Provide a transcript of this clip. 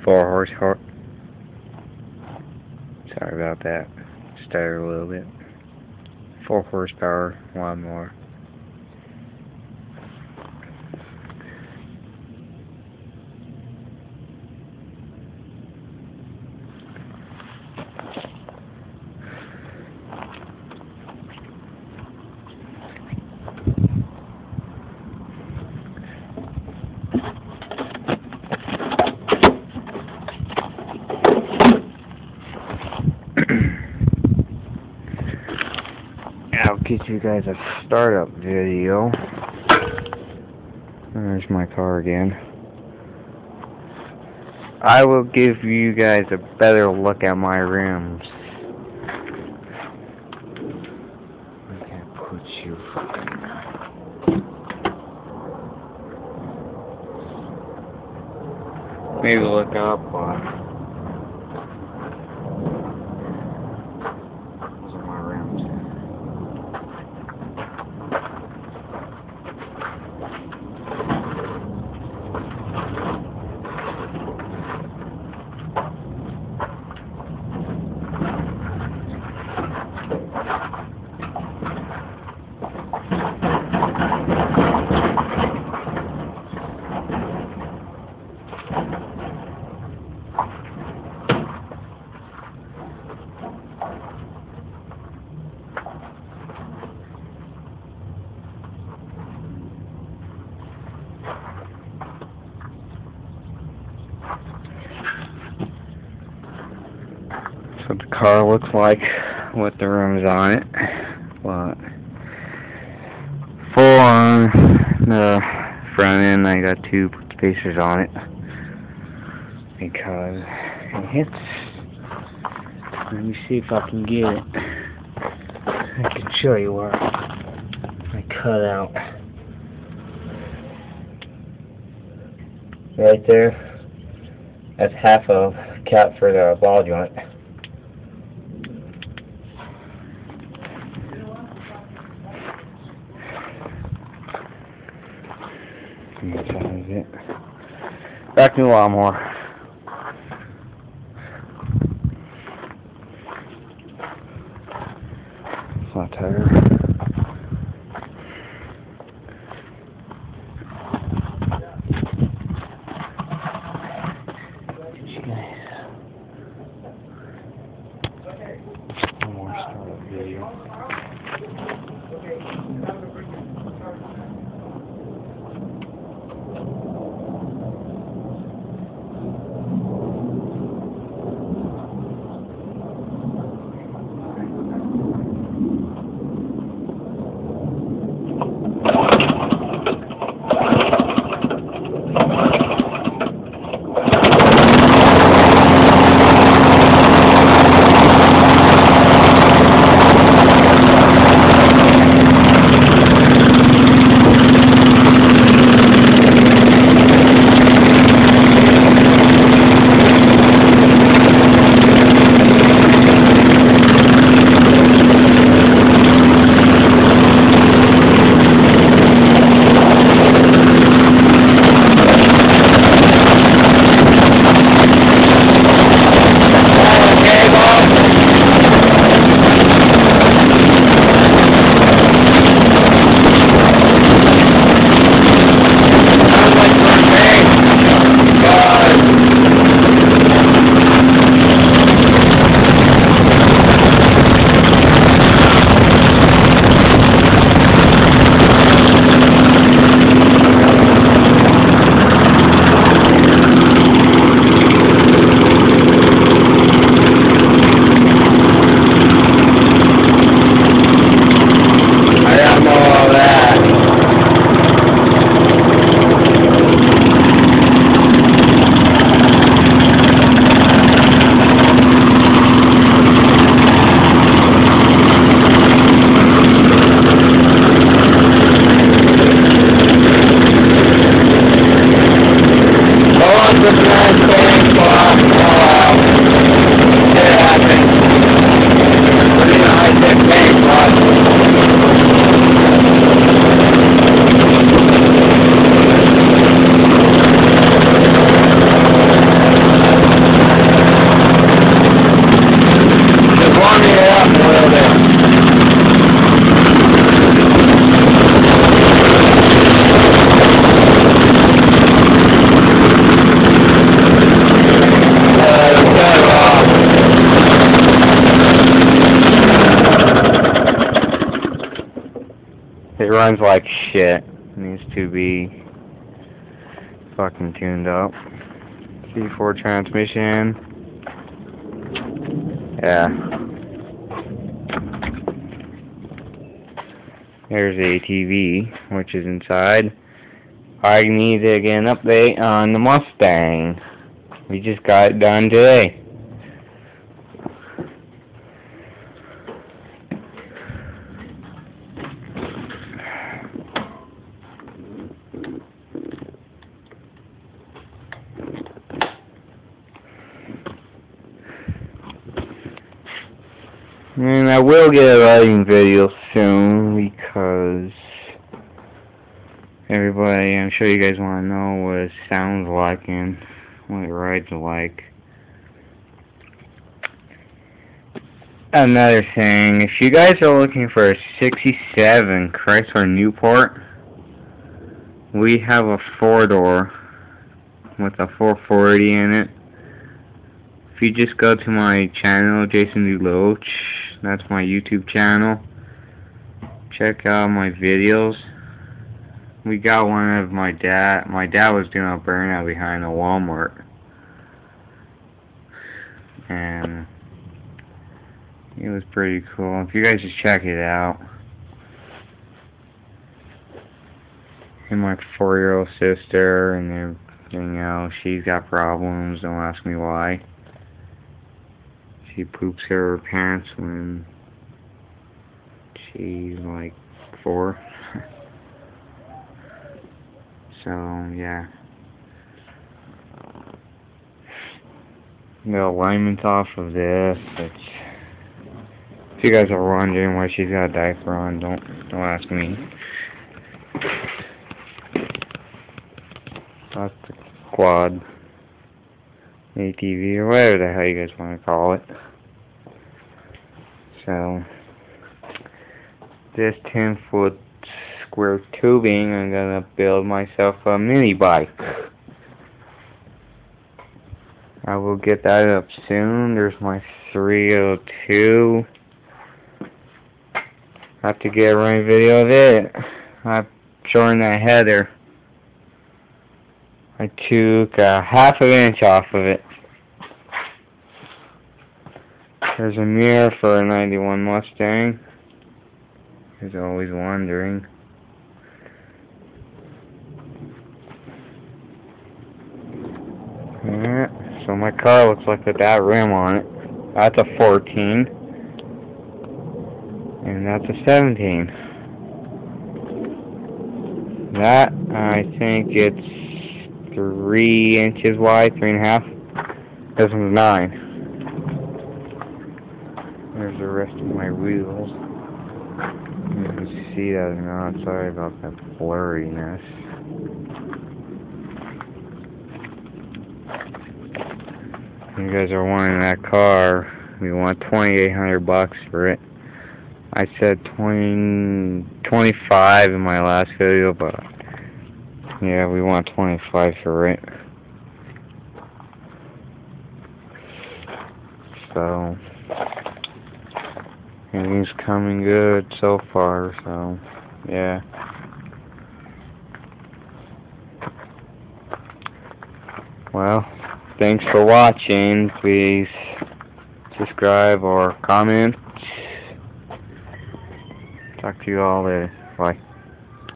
4 horsepower. Sorry about that. Stuttered a little bit. 4 horsepower lawnmower. I'll get you guys a startup video. There's my car again. I will give you guys a better look at my rims. I can't put you maybe look up these are my rims. That's what the car looks like with the rims on it. But for the front end, I got 2 spacers on it because it hits. Let me see if I can get it. I can show you where I cut out. Right there. That's half of cap for the ball joint. Back to the lawnmower. Flat tire. One more startup video. runs like shit. Needs to be fucking tuned up. C4 transmission. Yeah. There's the ATV, which is inside. I need to get an update on the Mustang. We just got it done today. And I will get a riding video soon because everybody, I'm sure you guys want to know what it sounds like and what it rides like. Another thing, if you guys are looking for a 67 Chrysler Newport, we have a 4-door with a 440 in it. If you just go to my channel, Jason Deloach, that's my YouTube channel, check out my videos. We got one of my dad was doing a burnout behind a Walmart, and it was pretty cool. If you guys just check it out. And my 4-year-old sister and everything else, she's got problems, don't ask me why. She poops her pants when she's like 4. So, yeah. The alignment's off of this. If you guys are wondering why she's got a diaper on, don't ask me. That's the quad ATV, or whatever the hell you guys want to call it. So, this 10-foot square tubing, I'm gonna build myself a mini bike. I will get that up soon. There's my 302. I have to get a running video of it. I'm showing that header. I took a ½ inch off of it. There's a mirror for a 91 Mustang. Who's always wondering. Yeah, so my car looks like that rim on it. That's a 14. And that's a 17. That, I think it's 3 inches wide, 3.5. This one's 9. There's the rest of my wheels. You can see that or not. Sorry about that blurriness. You guys are wanting that car. We want $2,800 for it. I said 25 in my last video, but yeah, we want 25 for it. So, everything's coming good so far, so, yeah. Well, thanks for watching. Please subscribe or comment. Talk to you all later. Bye.